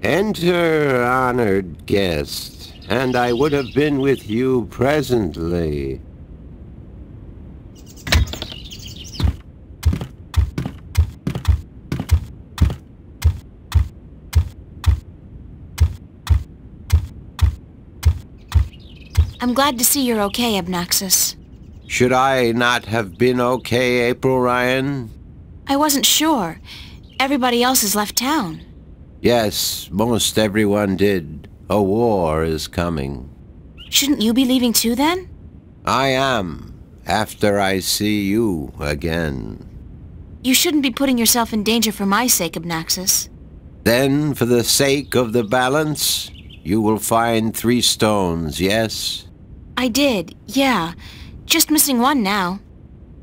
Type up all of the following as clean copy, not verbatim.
Enter, honored guest, and I would have been with you presently. I'm glad to see you're okay, Abnaxis. Should I not have been okay, April Ryan? I wasn't sure. Everybody else has left town. Yes, most everyone did. A war is coming. Shouldn't you be leaving too, then? I am, after I see you again. You shouldn't be putting yourself in danger for my sake, Abnaxis. Then, for the sake of the balance, you will find 3 stones, yes? I did, yeah. Just missing one now.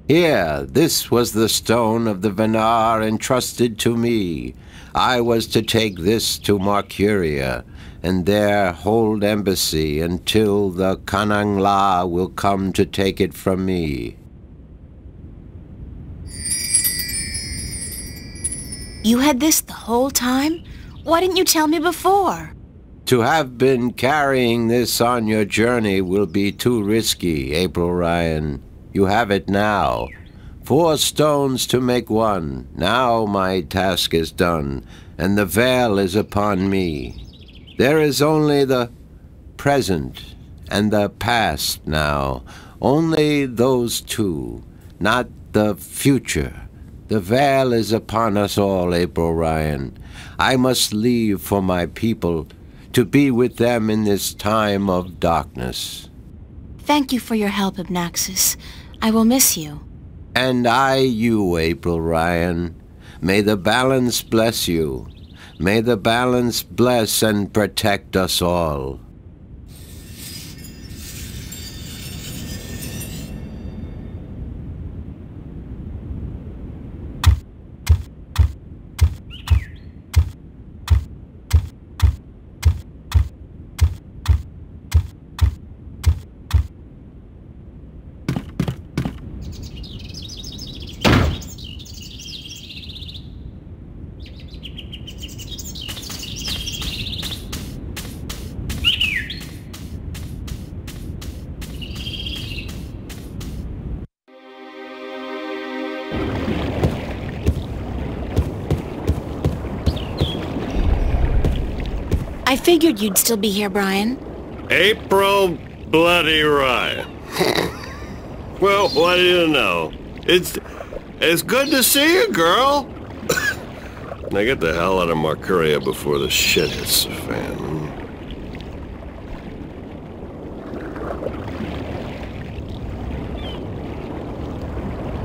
Here, this was the stone of the Venar entrusted to me. I was to take this to Marcuria, and there hold embassy until the Kanangla will come to take it from me. You had this the whole time? Why didn't you tell me before? To have been carrying this on your journey will be too risky, April Ryan. You have it now. 4 stones to make one. Now my task is done, and the veil is upon me. There is only the present and the past now. Only those 2, not the future. The veil is upon us all, April Ryan. I must leave for my people, to be with them in this time of darkness. Thank you for your help, Abnaxis. I will miss you. And I you, April Ryan. May the balance bless you. May the balance bless and protect us all. I figured you'd still be here, Brian. April bloody Ryan. Well, what do you know? It's good to see you, girl. Now get the hell out of Marcuria before the shit hits the fan.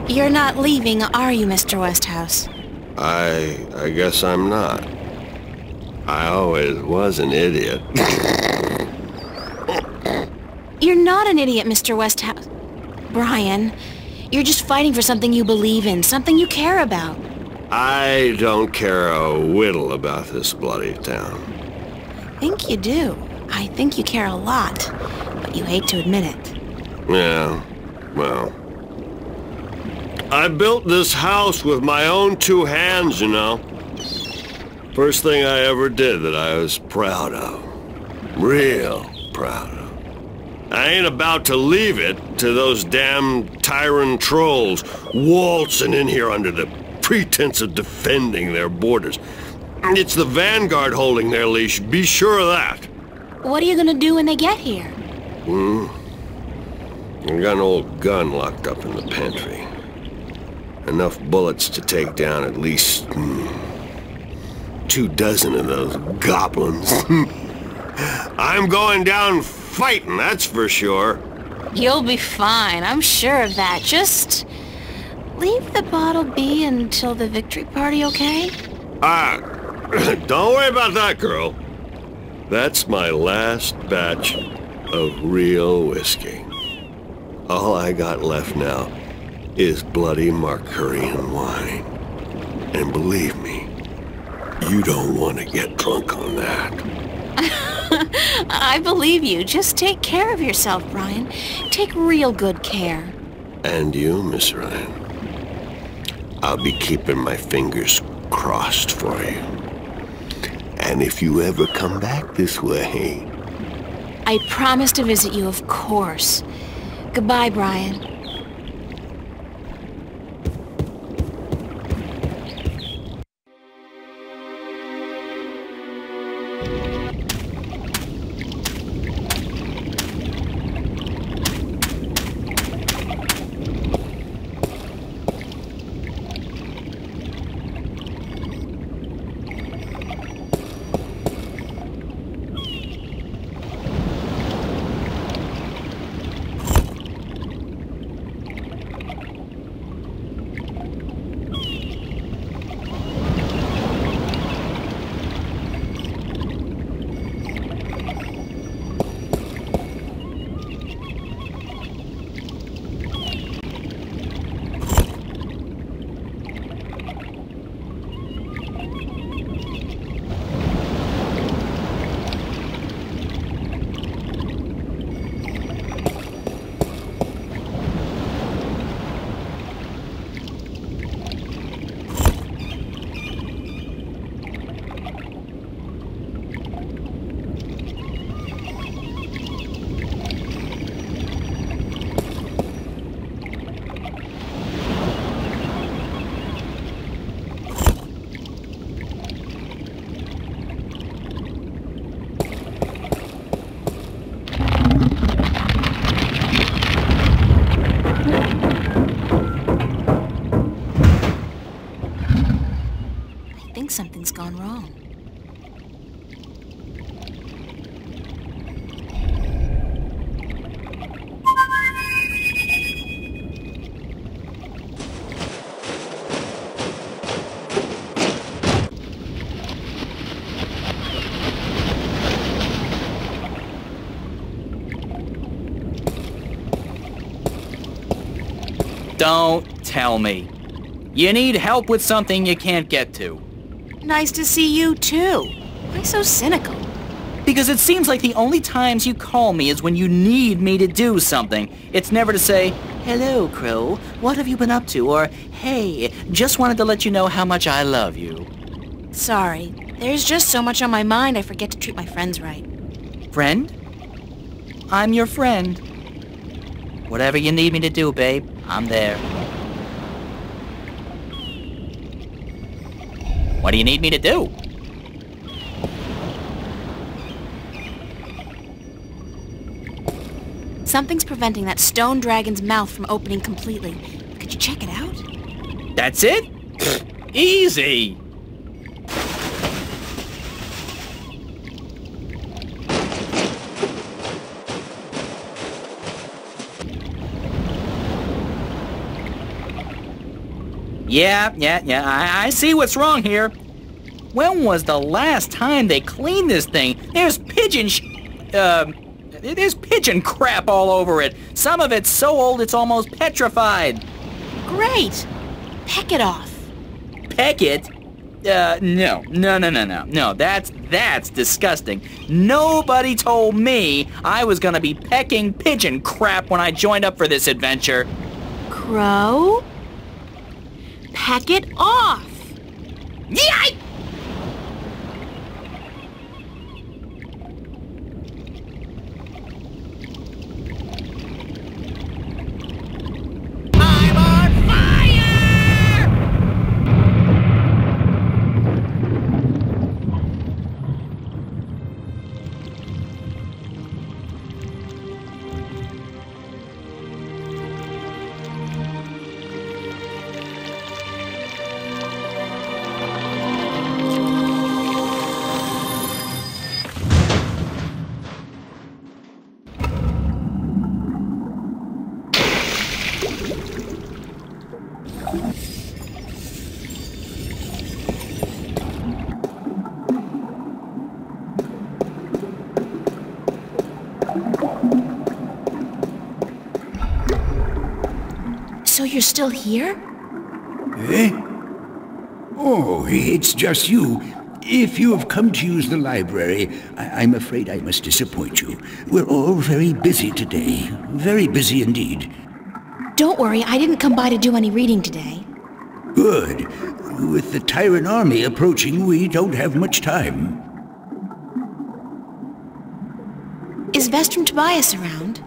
You're not leaving, are you, Mr. Westhouse? I guess I'm not. I always was an idiot. You're not an idiot, Mr. Westhouse. Brian, you're just fighting for something you believe in, something you care about. I don't care a whittle about this bloody town. I think you do. I think you care a lot, but you hate to admit it. Yeah, well... I built this house with my own 2 hands, you know. First thing I ever did that I was proud of. Real proud of. I ain't about to leave it to those damn tyrant trolls waltzing in here under the pretense of defending their borders. It's the Vanguard holding their leash, be sure of that. What are you gonna do when they get here? I got an old gun locked up in the pantry. Enough bullets to take down at least 24 of those goblins. I'm going down fighting, that's for sure. You'll be fine, I'm sure of that. Just leave the bottle be until the victory party, okay? Don't worry about that, girl. That's my last batch of real whiskey. All I got left now is bloody Marcurian wine. And believe me, you don't want to get drunk on that. I believe you. Just take care of yourself, Brian. Take real good care. And you, Miss Ryan. I'll be keeping my fingers crossed for you. And if you ever come back this way... I promise to visit you, of course. Goodbye, Brian. I think something's gone wrong. Don't tell me. You need help with something you can't get to. Nice to see you, too. Why so cynical? Because it seems like the only times you call me is when you need me to do something. It's never to say, "Hello, Crow, what have you been up to?" Or, "Hey, just wanted to let you know how much I love you." Sorry. There's just so much on my mind I forget to treat my friends right. Friend? I'm your friend. Whatever you need me to do, babe, I'm there. What do you need me to do? Something's preventing that stone dragon's mouth from opening completely. Could you check it out? That's it? Easy! Yeah, I see what's wrong here. When was the last time they cleaned this thing? There's there's pigeon crap all over it. Some of it's so old it's almost petrified. Great! Peck it off. Peck it? No, that's disgusting. Nobody told me I was gonna be pecking pigeon crap when I joined up for this adventure. Crow? Peck it off! Yikes! I'm on fire! So you're still here? Eh? Oh, it's just you. If you have come to use the library, I'm afraid I must disappoint you. We're all very busy today. Very busy indeed. Don't worry, I didn't come by to do any reading today. Good. With the tyrant army approaching, we don't have much time. Vestrum Tobias around?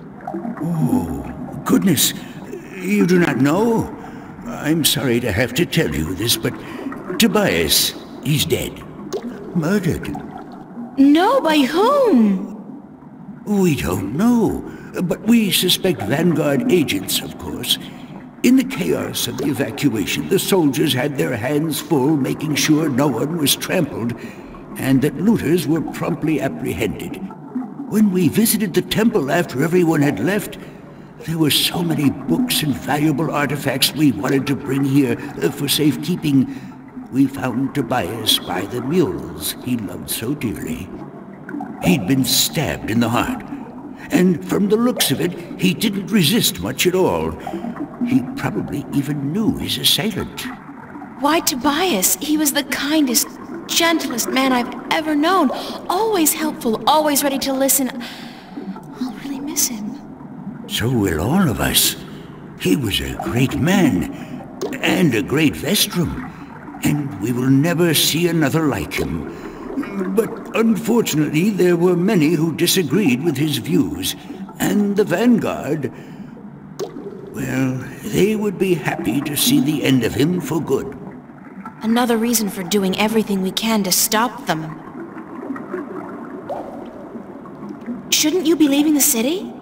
Oh, goodness. You do not know? I'm sorry to have to tell you this, but Tobias, he's dead. Murdered. No, by whom? We don't know, but we suspect Vanguard agents, of course. In the chaos of the evacuation, the soldiers had their hands full making sure no one was trampled, and that looters were promptly apprehended. When we visited the temple after everyone had left, there were so many books and valuable artifacts we wanted to bring here for safekeeping. We found Tobias by the mules he loved so dearly. He'd been stabbed in the heart, and from the looks of it, he didn't resist much at all. He probably even knew his assailant. Why Tobias? He was the kindest, gentlest man I've ever known. Always helpful, always ready to listen. I'll really miss him. So will all of us. He was a great man, and a great Vestrum, and we will never see another like him. But unfortunately, there were many who disagreed with his views, and the Vanguard, well, they would be happy to see the end of him for good. Another reason for doing everything we can to stop them. Shouldn't you be leaving the city?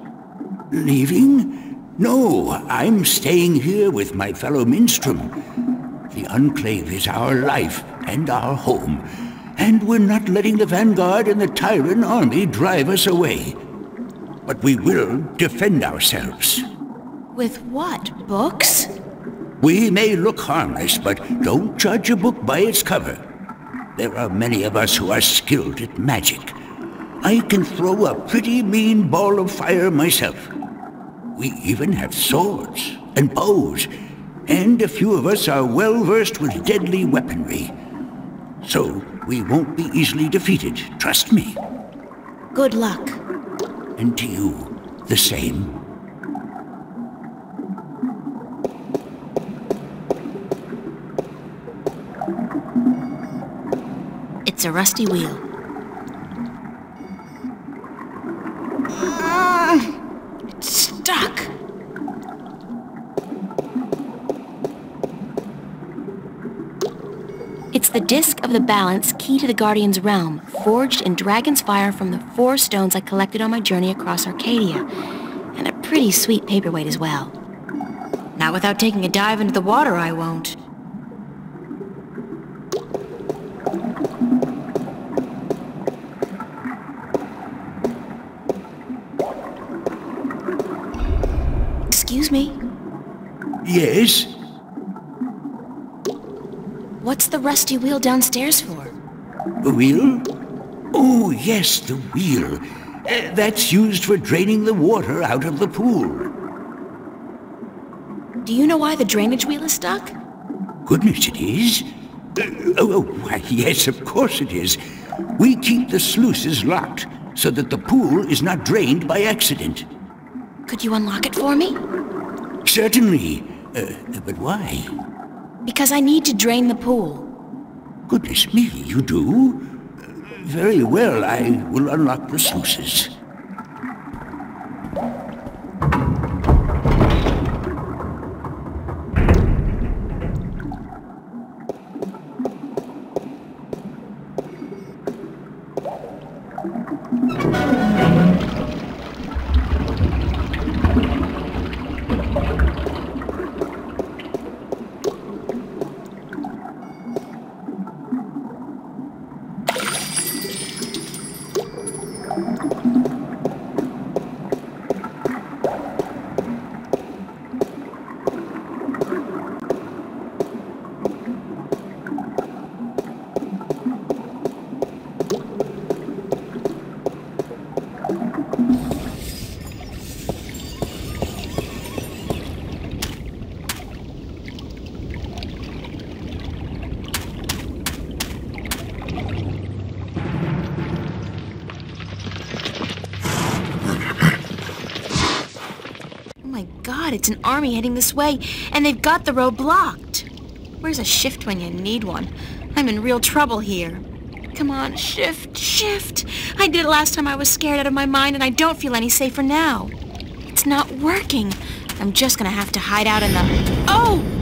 Leaving? No, I'm staying here with my fellow minstrel. The Enclave is our life and our home, and we're not letting the Vanguard and the Tyrant army drive us away. But we will defend ourselves. With what? Books? We may look harmless, but don't judge a book by its cover. There are many of us who are skilled at magic. I can throw a pretty mean ball of fire myself. We even have swords and bows, and a few of us are well versed with deadly weaponry. So we won't be easily defeated, trust me. Good luck. And to you, the same. It's a rusty wheel. It's stuck. It's the disc of the balance key to the Guardian's realm, forged in Dragon's Fire from the 4 stones I collected on my journey across Arcadia, and a pretty sweet paperweight as well. Not without taking a dive into the water, I won't. Excuse me? Yes? What's the rusty wheel downstairs for? The wheel? Oh, yes, the wheel. That's used for draining the water out of the pool. Do you know why the drainage wheel is stuck? Goodness, it is? Why, yes, of course it is. We keep the sluices locked so that the pool is not drained by accident. Could you unlock it for me? Certainly. But why? Because I need to drain the pool. Goodness me, you do? Very well, I will unlock the sluices. God, it's an army heading this way, and they've got the road blocked. Where's a shift when you need one? I'm in real trouble here. Come on, shift, shift. I did it last time I was scared out of my mind, and I don't feel any safer now. It's not working. I'm just gonna have to hide out in the... Oh!